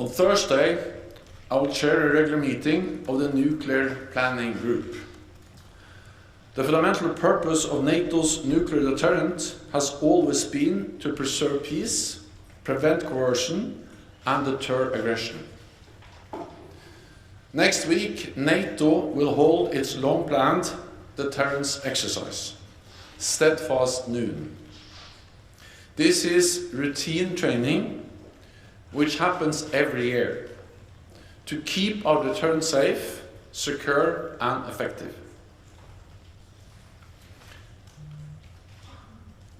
On Thursday, I will chair a regular meeting of the Nuclear Planning Group. The fundamental purpose of NATO's nuclear deterrent has always been to preserve peace, prevent coercion, and deter aggression. Next week, NATO will hold its long-planned deterrence exercise, Steadfast Noon. This is routine training which happens every year to keep our deterrent safe, secure, and effective.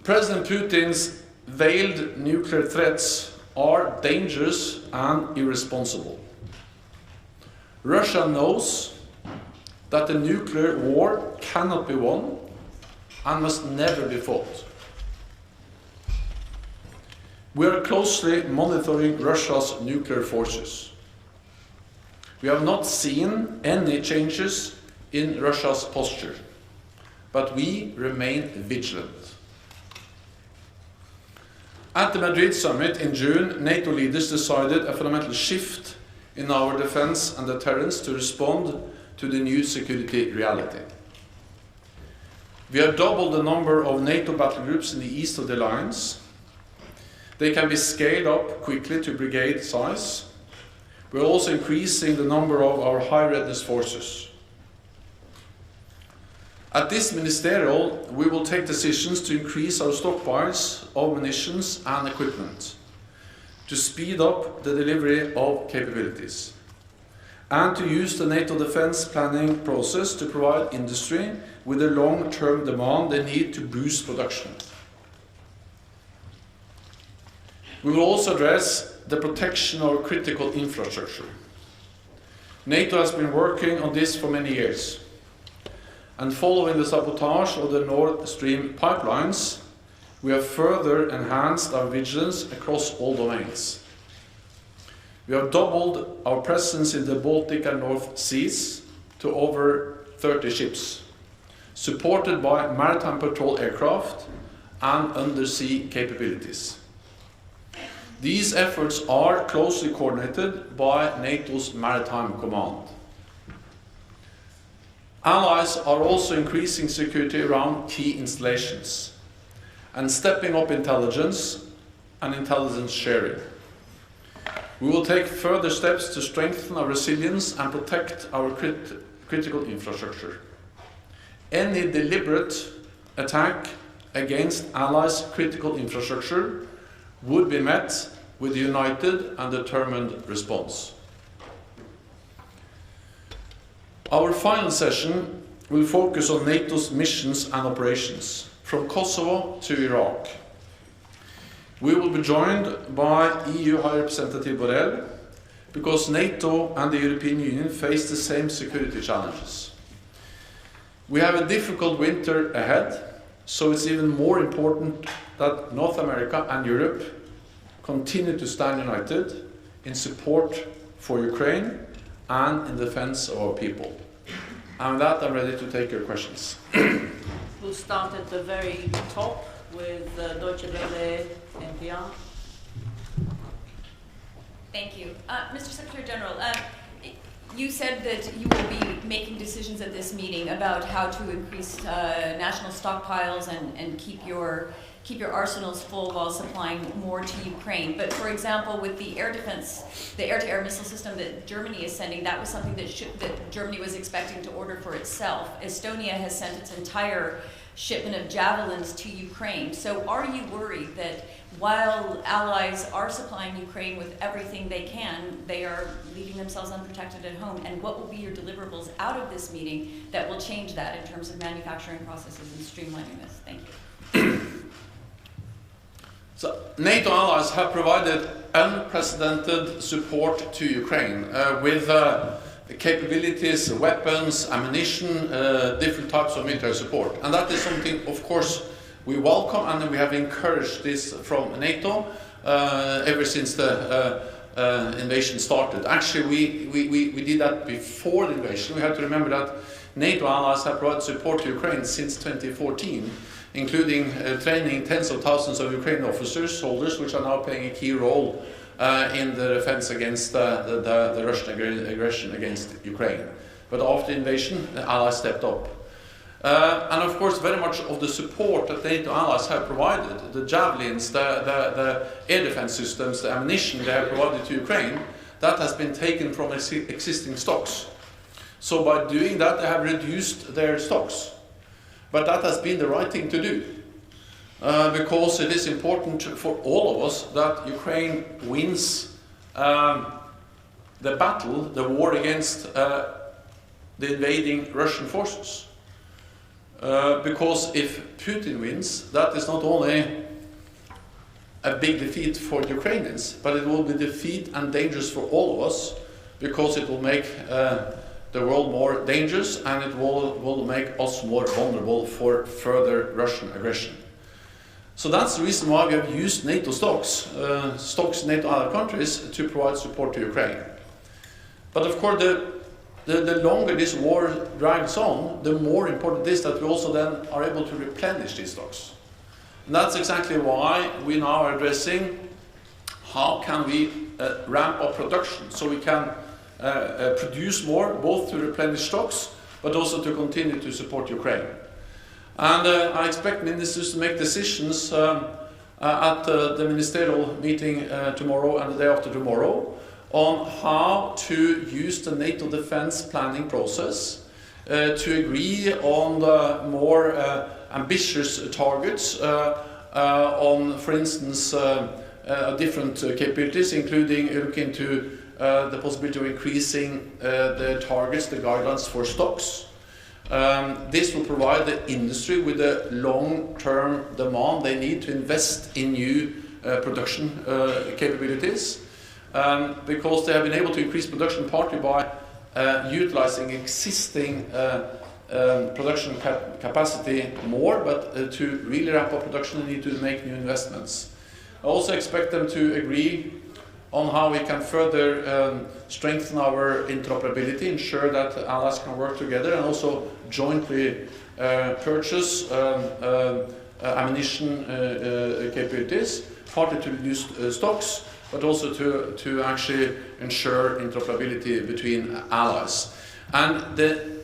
President Putin's veiled nuclear threats are dangerous and irresponsible. Russia knows that the nuclear war cannot be won and must never be fought. We are closely monitoring Russia's nuclear forces. We have not seen any changes in Russia's posture, but we remain vigilant. At the Madrid summit in June, NATO leaders decided a fundamental shift in our defense and deterrence to respond to the new security reality. We have doubled the number of NATO battle groups in the east of the alliance. They can be scaled up quickly to brigade size. We are also increasing the number of our high readiness forces. At this ministerial, we will take decisions to increase our stockpiles of munitions and equipment, to speed up the delivery of capabilities, and to use the NATO defense planning process to provide industry with the long-term demand they need to boost production. We will also address the protection of critical infrastructure. NATO has been working on this for many years, and following the sabotage of the Nord Stream pipelines, we have further enhanced our vigilance across all domains. We have doubled our presence in the Baltic and North Seas to over 30 ships, supported by maritime patrol aircraft and undersea capabilities. These efforts are closely coordinated by NATO's Maritime Command. Allies are also increasing security around key installations and stepping up intelligence and intelligence sharing. We will take further steps to strengthen our resilience and protect our critical infrastructure. Any deliberate attack against allies' critical infrastructure would be met with a united and determined response. Our final session will focus on NATO's missions and operations, from Kosovo to Iraq. We will be joined by EU High Representative Borrell, because NATO and the European Union face the same security challenges. We have a difficult winter ahead, so it's even more important that North America and Europe continue to stand united in support for Ukraine and in defense of our people. And with that, I'm ready to take your questions. We'll start at the very top with Deutsche Welle NPR. Thank you. Mr. Secretary General, you said that you will be making decisions at this meeting about how to increase national stockpiles and keep your arsenals full while supplying more to Ukraine. But for example, with the air defense, the air-to-air missile system that Germany is sending, that was something that Germany was expecting to order for itself. Estonia has sent its entire shipment of javelins to Ukraine. So are you worried that while allies are supplying Ukraine with everything they can, they are leaving themselves unprotected at home? And what will be your deliverables out of this meeting that will change that in terms of manufacturing processes and streamlining this? Thank you. So, NATO allies have provided unprecedented support to Ukraine with capabilities, weapons, ammunition, different types of military support. And that is something, of course, we welcome, and we have encouraged this from NATO ever since the invasion started. Actually, we did that before the invasion. We have to remember that NATO allies have provided support to Ukraine since 2014, including training tens of thousands of Ukrainian officers, soldiers, which are now playing a key role in the defense against the Russian aggression against Ukraine. But after the invasion, the allies stepped up. And of course, very much of the support that NATO allies have provided, the javelins, the air defense systems, the ammunition they have provided to Ukraine, that has been taken from existing stocks. So by doing that, they have reduced their stocks. But that has been the right thing to do. Because it is important for all of us that Ukraine wins the battle, the war against the invading Russian forces. Because if Putin wins, that is not only a big defeat for the Ukrainians, but it will be defeat and dangerous for all of us, because it will make the world more dangerous, and it will make us more vulnerable for further Russian aggression. So that's the reason why we have used NATO stocks in NATO allied countries, to provide support to Ukraine. But of course, the longer this war drags on, the more important it is that we also then are able to replenish these stocks. And that's exactly why we now are addressing how can we ramp up production, so we can produce more, both to replenish stocks, but also to continue to support Ukraine. And I expect ministers to make decisions at the ministerial meeting tomorrow and the day after tomorrow on how to use the NATO defense planning process to agree on the more ambitious targets on, for instance, different capabilities, including looking into the possibility of increasing the targets, the guidelines for stocks. This will provide the industry with the long-term demand they need to invest in new production capabilities, because they have been able to increase production partly by utilizing existing production capacity more, but to really ramp up production they need to make new investments. I also expect them to agree on how we can further strengthen our interoperability, ensure that allies can work together, and also jointly purchase ammunition capabilities, partly to reduce stocks, but also to actually ensure interoperability between allies. And the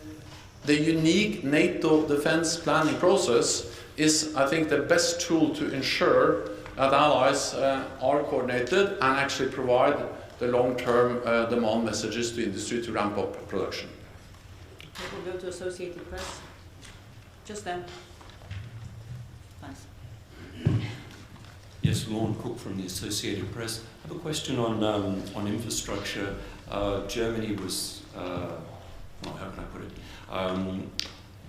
unique NATO defense planning process is, I think, the best tool to ensure that allies are coordinated and actually provide the long-term demand messages to industry to ramp up production. We'll go to Associated Press. Just then. Thanks. Yes, Lorne Cook from the Associated Press. I have a question on infrastructure. Germany was, well, how can I put it?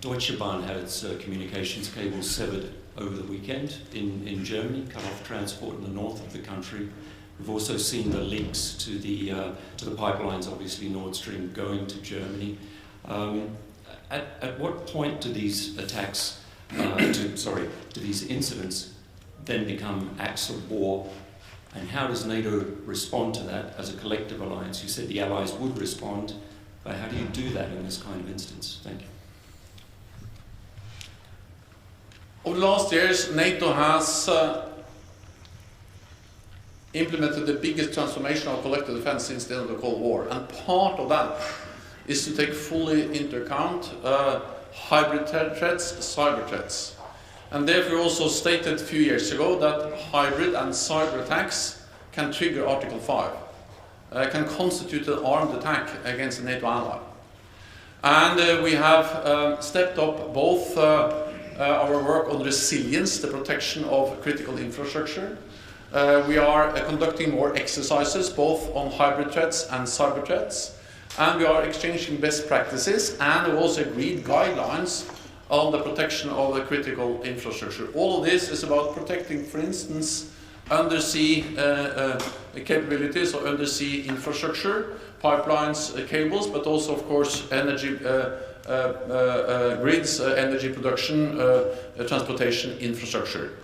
Deutsche Bahn had its communications cables severed over the weekend in Germany, cut off transport in the north of the country. We've also seen the links to the pipelines, obviously Nord Stream going to Germany. At what point do these attacks, do these incidents then become acts of war? And how does NATO respond to that as a collective alliance? You said the allies would respond, but how do you do that in this kind of instance? Thank you. Over the last years, NATO has implemented the biggest transformation of collective defense since the end of the Cold War. And part of that is to take fully into account hybrid threats, cyber threats. And therefore also stated a few years ago that hybrid and cyber attacks can trigger Article 5, can constitute an armed attack against a NATO ally. And we have stepped up both our work on resilience, the protection of critical infrastructure. We are conducting more exercises both on hybrid threats and cyber threats, and we are exchanging best practices, and we also agreed guidelines on the protection of the critical infrastructure. All of this is about protecting, for instance, undersea capabilities or undersea infrastructure, pipelines, cables, but also, of course, energy grids, energy production, transportation infrastructure.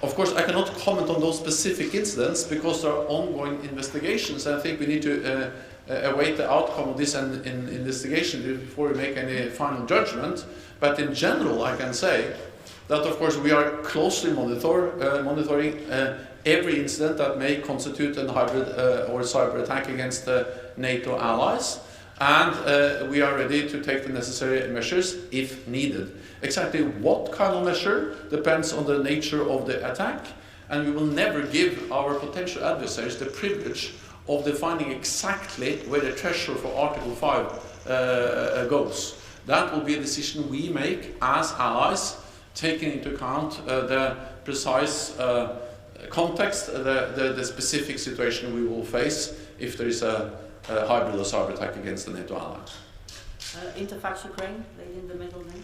Of course, I cannot comment on those specific incidents because there are ongoing investigations. I think we need to await the outcome of this investigation before we make any final judgment. But in general, I can say that, of course, we are closely monitoring every incident that may constitute a hybrid or cyber attack against NATO allies, and we are ready to take the necessary measures if needed. Exactly what kind of measure depends on the nature of the attack, and we will never give our potential adversaries the privilege of defining exactly where the threshold for Article 5 goes. That will be a decision we make as allies, taking into account the precise context, the specific situation we will face if there is a hybrid or cyber attack against the NATO ally. Interfax Ukraine, lady in the middle there.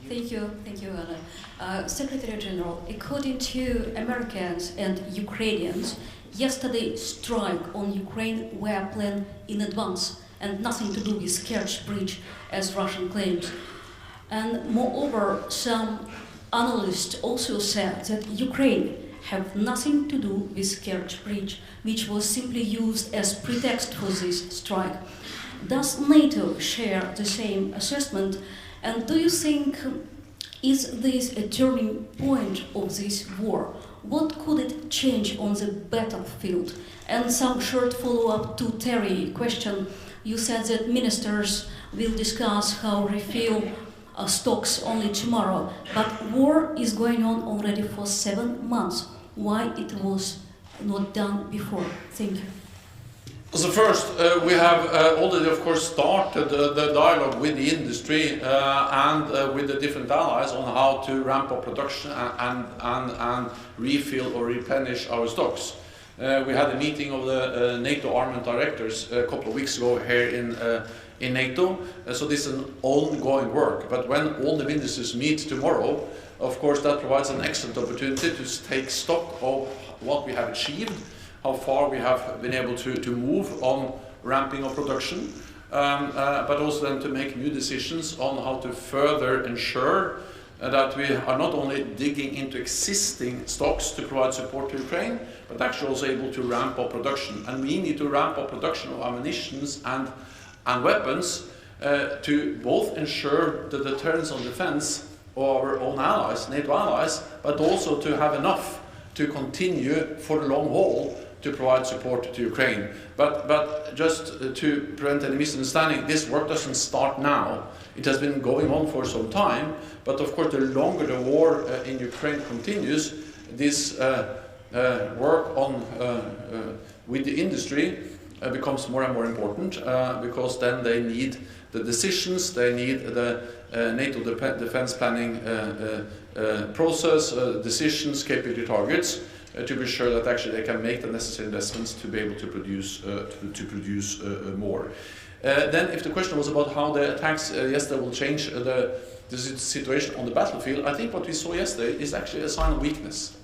Thank you, Anna. Secretary-General, according to Americans and Ukrainians, yesterday's strike on Ukraine were planned in advance and nothing to do with Kerch Bridge, as Russian claims. And moreover, some analysts also said that Ukraine have nothing to do with Kerch Bridge, which was simply used as pretext for this strike. Does NATO share the same assessment? And do you think, is this a turning point of this war? What could it change on the battlefield? And some short follow-up to Terry's question. You said that ministers will discuss how refill stocks only tomorrow, but war is going on already for 7 months. Why it was not done before? Thank you. So first, we have already, of course, started the dialogue with the industry and with the different allies on how to ramp up production and refill or replenish our stocks. We had a meeting of the NATO armament directors a couple of weeks ago here in NATO, so this is an ongoing work. But when all the ministers meet tomorrow, of course, that provides an excellent opportunity to take stock of what we have achieved, how far we have been able to move on ramping of production, but also then to make new decisions on how to further ensure that we are not only digging into existing stocks to provide support to Ukraine, but actually also able to ramp up production. And we need to ramp up production of ammunition and weapons to both ensure the deterrence and defense of our own allies, NATO allies, but also to have enough to continue for the long haul to provide support to Ukraine. But just to prevent any misunderstanding, this work doesn't start now. It has been going on for some time, but of course the longer the war in Ukraine continues, this work on with the industry becomes more and more important because then they need the decisions, they need the NATO defense planning process, decisions, capability targets, to be sure that actually they can make the necessary investments to be able to produce more. Then if the question was about how the attacks yesterday will change the situation on the battlefield, I think what we saw yesterday is actually a sign of weakness.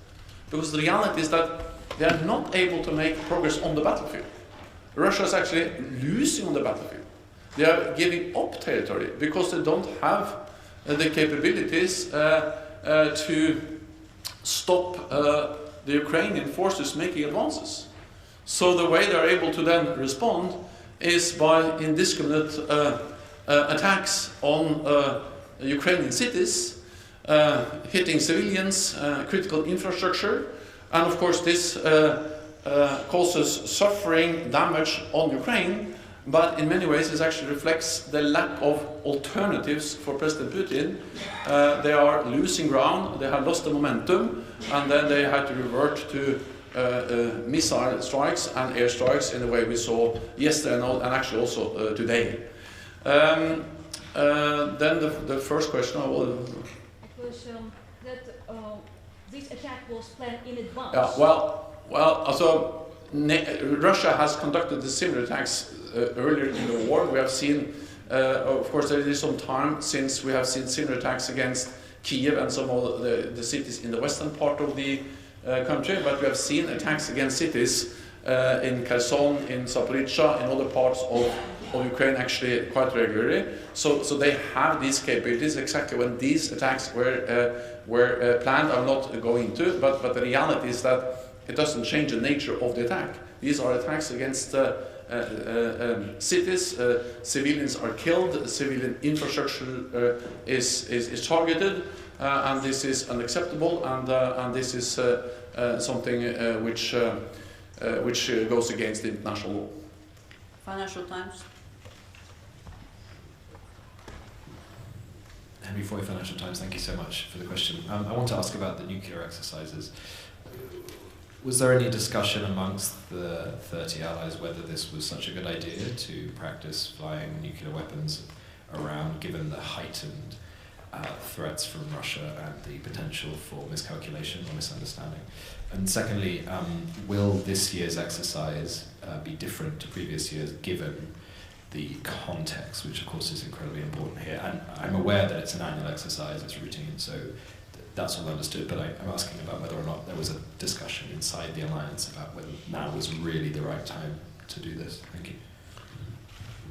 Because the reality is that they are not able to make progress on the battlefield. Russia is actually losing on the battlefield. They are giving up territory because they don't have the capabilities to stop the Ukrainian forces making advances. So the way they are able to then respond is by indiscriminate attacks on Ukrainian cities, hitting civilians, critical infrastructure, and of course this causes suffering, damage on Ukraine, but in many ways it actually reflects the lack of alternatives for President Putin. They are losing ground, they have lost the momentum, and then they had to revert to missile strikes and air strikes in the way we saw yesterday and actually also today. Then the first question I will... It was that this attack was planned in advance. Yeah, well, so Russia has conducted the similar attacks earlier in the war. We have seen, of course, there is some time since we have seen similar attacks against Kiev and some of the cities in the western part of the country, but we have seen attacks against cities in Kherson, in Zaporizhzhia, in other parts of Ukraine actually quite regularly. So they have these capabilities. Exactly when these attacks were planned, I'm not going into, but the reality is that it doesn't change the nature of the attack. These are attacks against cities, civilians are killed, civilian infrastructure is targeted, and this is unacceptable, and this is something which goes against the international law. Financial Times. Henry Foy, Financial Times, thank you so much for the question. I want to ask about the nuclear exercises. Was there any discussion amongst the 30 allies whether this was such a good idea to practice flying nuclear weapons around, given the heightened threats from Russia and the potential for miscalculation or misunderstanding? And secondly, will this year's exercise be different to previous years given the context, which of course is incredibly important here? And I'm aware that it's an annual exercise, it's routine, so that's all understood, but I'm asking about whether or not there was a discussion inside the alliance about whether now was really the right time to do this. Thank you.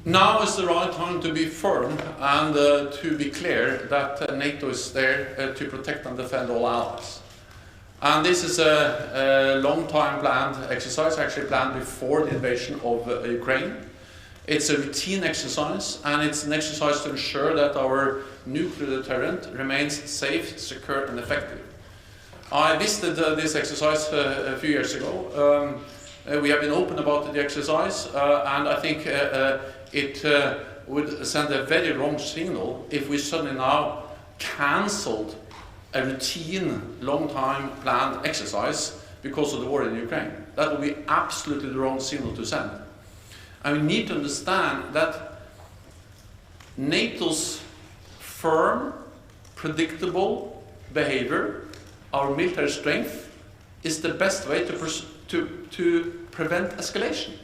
Now is the right time to be firm and to be clear that NATO is there to protect and defend all allies. And this is a long time planned exercise, actually planned before the invasion of Ukraine. It's a routine exercise, and it's an exercise to ensure that our nuclear deterrent remains safe, secure and effective. I visited this exercise a few years ago. We have been open about the exercise, and I think it would send a very wrong signal if we suddenly now cancelled a routine, long time planned exercise because of the war in Ukraine. That would be absolutely the wrong signal to send. And we need to understand that NATO's firm, predictable behavior, our military strength, is the best way to prevent escalation.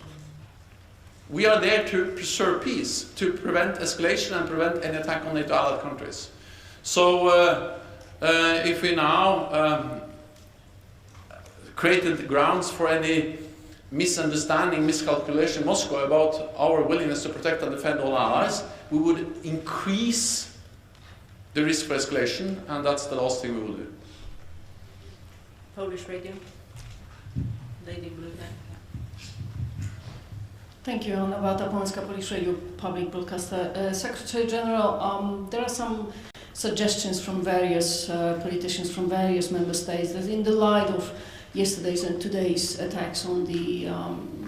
We are there to preserve peace, to prevent escalation and prevent any attack on NATO allied countries. So if we now created grounds for any misunderstanding, miscalculation in Moscow about our willingness to protect and defend all allies, we would increase the risk for escalation, and that's the last thing we will do. Polish radio. Lady Blue. Thank you, Anna Wata, Polska Polish Radio, public broadcaster. Secretary-General, there are some suggestions from various politicians from various member states that in the light of yesterday's and today's attacks on the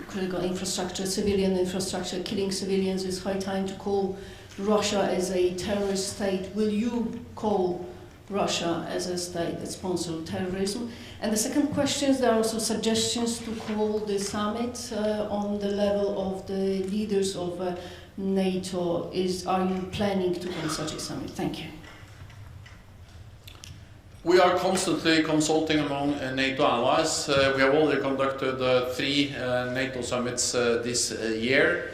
critical infrastructure, civilian infrastructure, killing civilians, it's high time to call Russia as a terrorist state. Will you call Russia as a state that sponsors terrorism? And the second question, there are also suggestions to call the summit on the level of the leaders of NATO. Are you planning to call such a summit? Thank you. We are constantly consulting among NATO allies. We have already conducted 3 NATO summits this year.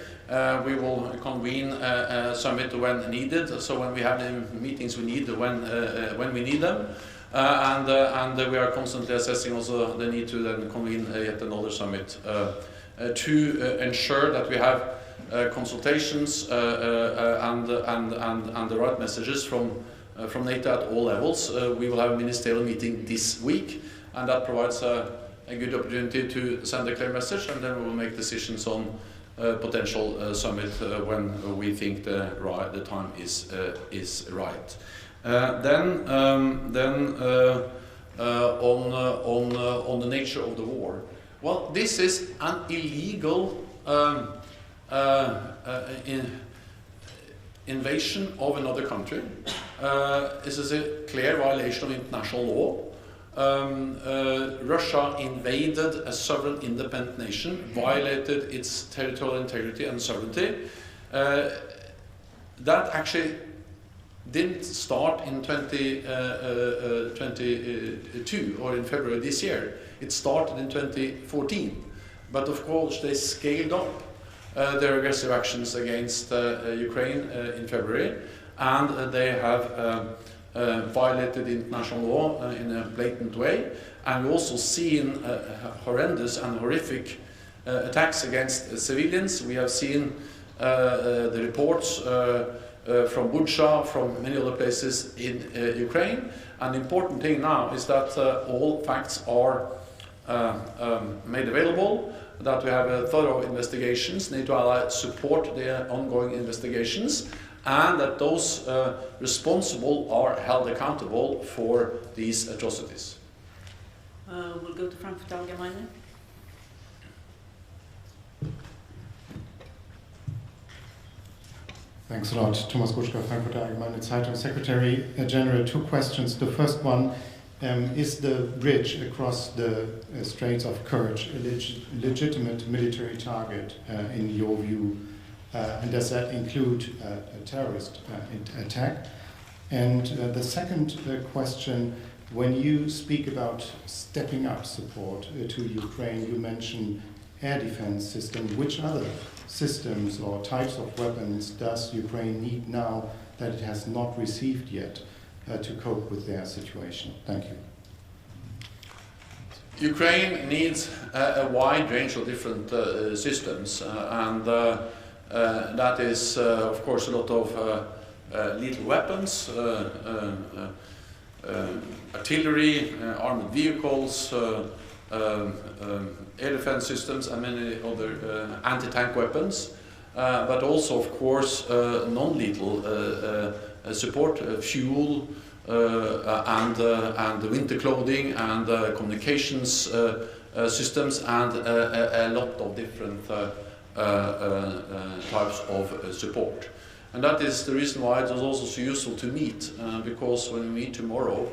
We will convene a summit when needed, so when we have the meetings we need, when we need them. And we are constantly assessing also the need to then convene yet another summit to ensure that we have consultations and the right messages from NATO at all levels. We will have a ministerial meeting this week, and that provides a good opportunity to send a clear message, and then we will make decisions on potential summit when we think the time is right. Then on the nature of the war. Well, this is an illegal invasion of another country. This is a clear violation of international law. Russia invaded a sovereign independent nation, violated its territorial integrity and sovereignty. That actually didn't start in 2022 or in February this year. It started in 2014. But of course they scaled up their aggressive actions against Ukraine in February, and they have violated international law in a blatant way. And we've also seen horrendous and horrific attacks against civilians. We have seen the reports from Bucha, from many other places in Ukraine. And the important thing now is that all facts are made available. that we have thorough investigations. NATO allies support the ongoing investigations, and that those responsible are held accountable for these atrocities. We'll go to Frankfurt Allgemeine. Thanks a lot. Thomas Guschka, Frankfurt Allgemeine Zeitung. Secretary-General, two questions. The first one, is the bridge across the Straits of Kerch a legitimate military target in your view? And does that include a terrorist attack? And the second question, when you speak about stepping up support to Ukraine, you mention air defense system. Which other systems or types of weapons does Ukraine need now that it has not received yet to cope with their situation? Thank you. Ukraine needs a wide range of different systems, and that is, of course, a lot of lethal weapons, artillery, armored vehicles, air defense systems, and many other anti-tank weapons, but also, of course, non-lethal support, fuel, and winter clothing, and communications systems, and a lot of different types of support. And that is the reason why it is also so useful to meet, because when we meet tomorrow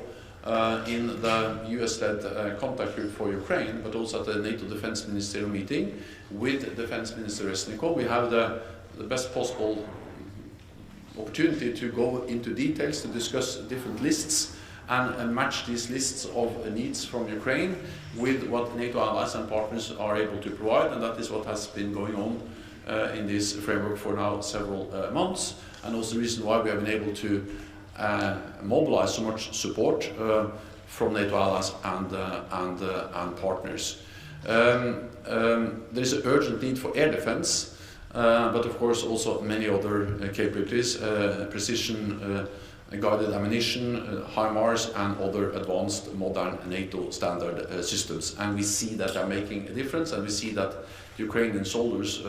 in the US-led contact group for Ukraine, but also at the NATO Defense Ministerial meeting with Defense Minister Resnikov, we have the best possible opportunity to go into details, to discuss different lists and match these lists of needs from Ukraine with what NATO allies and partners are able to provide, and that is what has been going on in this framework for now several months, and also the reason why we have been able to mobilize so much support from NATO allies and partners. There is an urgent need for air defense, but of course also many other capabilities, precision guided ammunition, HIMARS, and other advanced modern NATO standard systems. And we see that they're making a difference, and we see that Ukrainian soldiers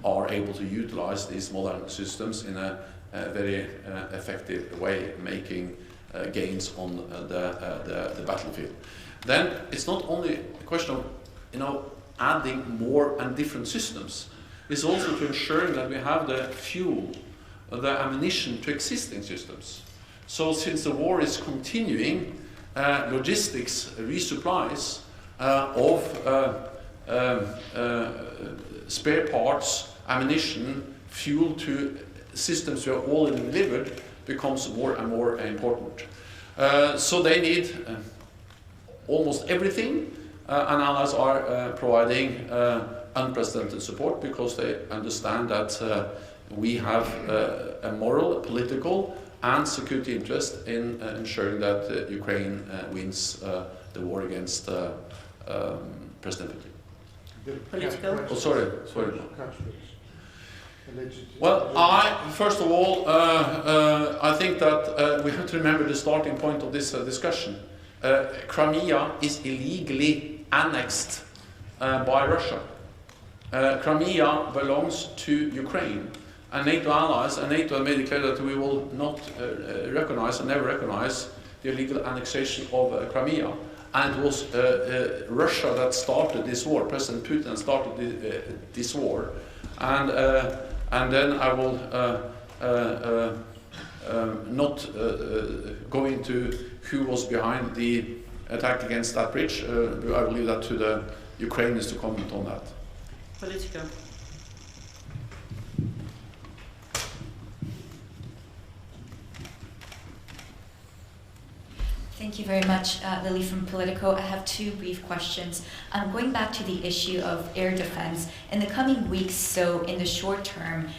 are able to utilize these modern systems in a very effective way, making gains on the battlefield. Then it's not only a question of adding more and different systems. It's also to ensure that we have the fuel, the ammunition to existing systems. So since the war is continuing, logistics, resupplies of spare parts, ammunition, fuel to systems we have already delivered becomes more and more important. So they need almost everything, and allies are providing unprecedented support because they understand that we have a moral, political, and security interest in ensuring that Ukraine wins the war against President Putin. Political? Oh, sorry. Well, first of all, I think that we have to remember the starting point of this discussion. Crimea is illegally annexed by Russia. Crimea belongs to Ukraine, and NATO allies and NATO have made it clear that we will not recognize and never recognize the illegal annexation of Crimea. And it was Russia that started this war. President Putin started this war, and then I will not go into who was behind the attack against that bridge. I will leave that to the Ukrainians to comment on that. Political. Thank you very much, Lily from Politico. I have two brief questions. Going back to the issue of air defense, in the coming weeks, so in the short term,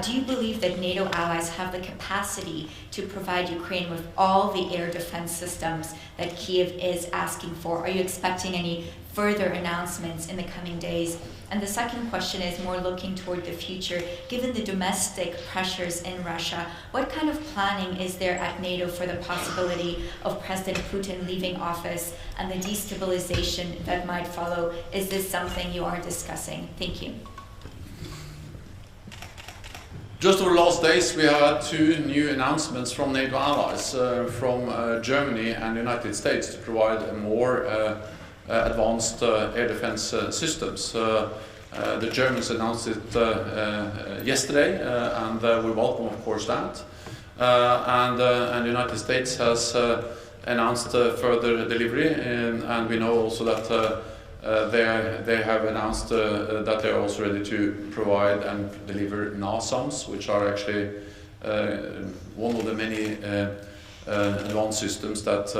do you believe that NATO allies have the capacity to provide Ukraine with all the air defense systems that Kyiv is asking for? Are you expecting any further announcements in the coming days? And the second question is more looking toward the future. Given the domestic pressures in Russia, what kind of planning is there at NATO for the possibility of President Putin leaving office and the destabilization that might follow? Is this something you are discussing? Thank you. Just over the last days, we have had two new announcements from NATO allies, from Germany and the United States, to provide more advanced air defense systems. The Germans announced it yesterday, and we welcome, of course, that. And the United States has announced further delivery, and we know also that they have announced that they are also ready to provide and deliver NASAMS, which are actually one of the many advanced systems that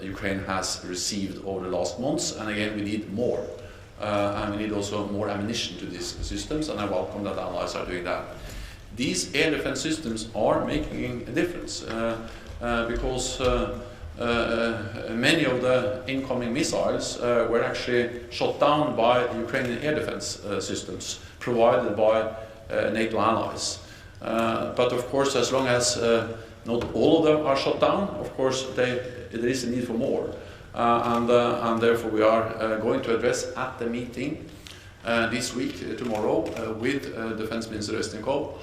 Ukraine has received over the last months. And again, we need more. And we need also more ammunition to these systems, and I welcome that allies are doing that. These air defense systems are making a difference because many of the incoming missiles were actually shot down by Ukrainian air defense systems provided by NATO allies. But of course, as long as not all of them are shot down, of course there is a need for more. And therefore we are going to address at the meeting this week, tomorrow, with Defense Minister Resnikov,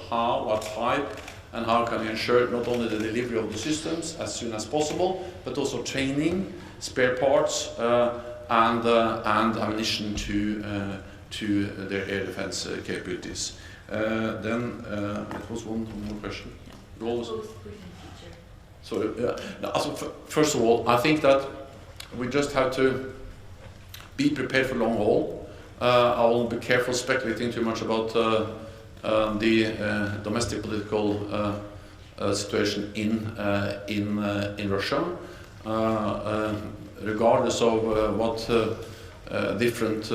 what type and how can we ensure not only the delivery of the systems as soon as possible, but also training, spare parts, and ammunition to their air defense capabilities. Then it was one more question. Sorry. First of all, I think that we just have to be prepared for long haul. I will be careful speculating too much about the domestic political situation in Russia. Regardless of what different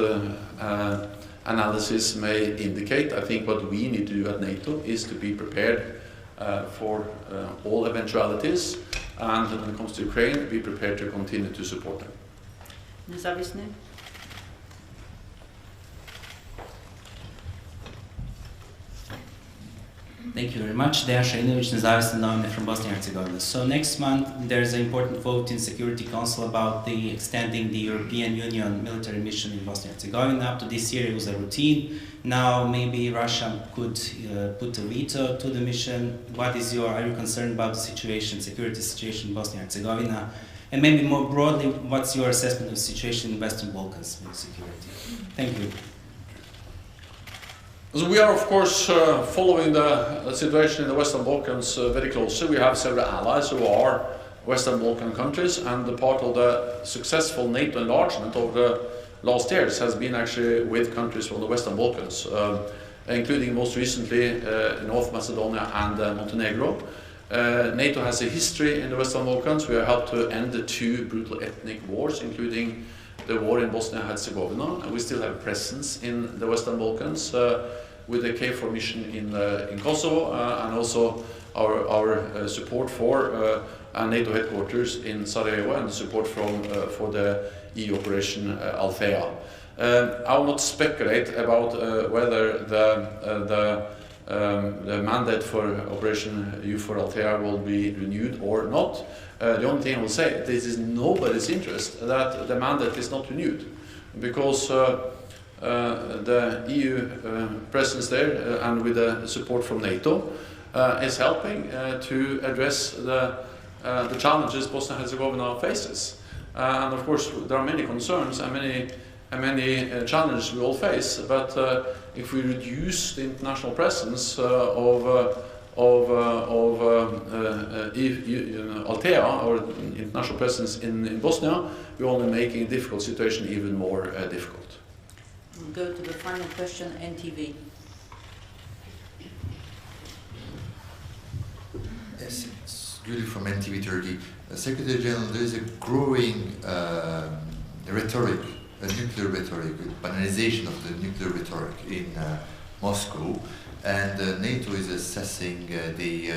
analysis may indicate, I think what we need to do at NATO is to be prepared for all eventualities, and when it comes to Ukraine, be prepared to continue to support them. Nezávislý. Thank you very much. Dejan Šajinović, Nezavisne novine from Bosnia and Herzegovina. So next month there's an important vote in Security Council about extending the European Union military mission in Bosnia and Herzegovina. Up to this year it was a routine. Now maybe Russia could put a veto to the mission. Are you concerned about the situation, security situation in Bosnia and Herzegovina? And maybe more broadly, what's your assessment of the situation in Western Balkans with security? Thank you. So we are, of course, following the situation in the Western Balkans very closely. We have several allies who are Western Balkan countries, and the part of the successful NATO enlargement over the last years has been actually with countries from the Western Balkans, including most recently North Macedonia and Montenegro. NATO has a history in the Western Balkans. We have helped to end the two brutal ethnic wars, including the war in Bosnia and Herzegovina, and we still have a presence in the Western Balkans with the KFOR mission in Kosovo, and also our support for NATO headquarters in Sarajevo, and the support for the EU operation Althea. I will not speculate about whether the mandate for Operation EUFOR Althea will be renewed or not. The only thing I will say, this is nobody's interest that the mandate is not renewed, because the EU presence there and with the support from NATO is helping to address the challenges Bosnia and Herzegovina faces. And of course there are many concerns and many challenges we all face, but if we reduce the international presence of Althea, or international presence in Bosnia, we're only making a difficult situation even more difficult. We'll go to the final question, NTV. Yes, it's Guli from NTV Turkey. Secretary General, there is a growing rhetoric, a nuclear rhetoric, banalization of the nuclear rhetoric in Moscow, and NATO is assessing the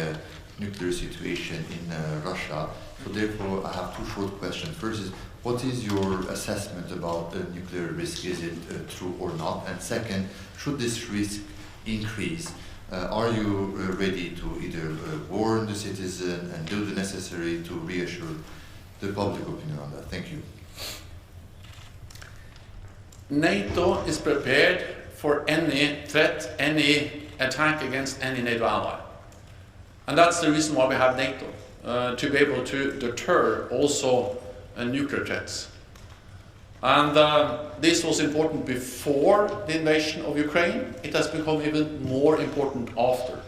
nuclear situation in Russia. So therefore, I have two short questions. First is, what is your assessment about the nuclear risk? Is it true or not? And second, should this risk increase, are you ready to either warn the citizen and do the necessary to reassure the public opinion on that? Thank you. NATO is prepared for any threat, any attack against any NATO ally. And that's the reason why we have NATO, to be able to deter also nuclear threats. And this was important before the invasion of Ukraine. It has become even more important after.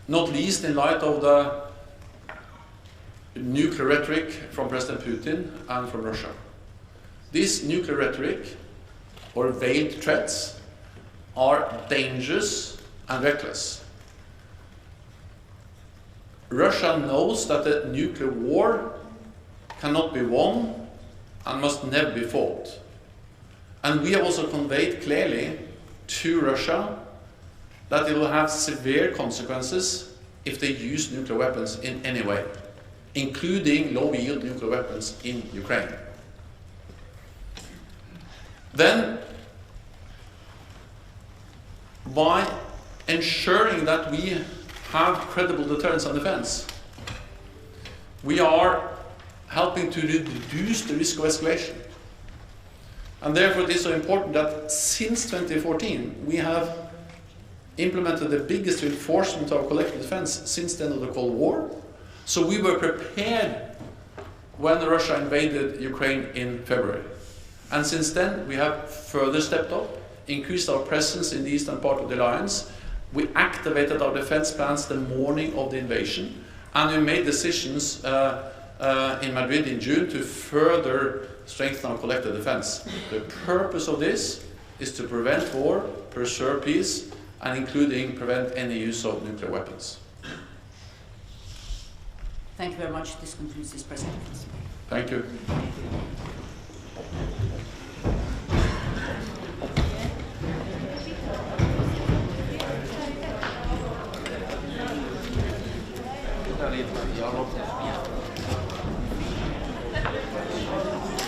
Not least in light of the nuclear rhetoric from President Putin and from Russia. This nuclear rhetoric, or veiled threats, are dangerous and reckless. Russia knows that the nuclear war cannot be won and must never be fought. And we have also conveyed clearly to Russia that it will have severe consequences if they use nuclear weapons in any way, including low-yield nuclear weapons in Ukraine. Then, by ensuring that we have credible deterrence and defense, we are helping to reduce the risk of escalation. And therefore it is so important that since 2014 we have implemented the biggest reinforcement of our collective defense since the end of the Cold War. So we were prepared when Russia invaded Ukraine in February. And since then we have further stepped up, increased our presence in the eastern part of the alliance. We activated our defense plans the morning of the invasion, and we made decisions in Madrid in June to further strengthen our collective defense. The purpose of this is to prevent war, preserve peace, and including prevent any use of nuclear weapons. Thank you very much. This concludes this presentation. Thank you.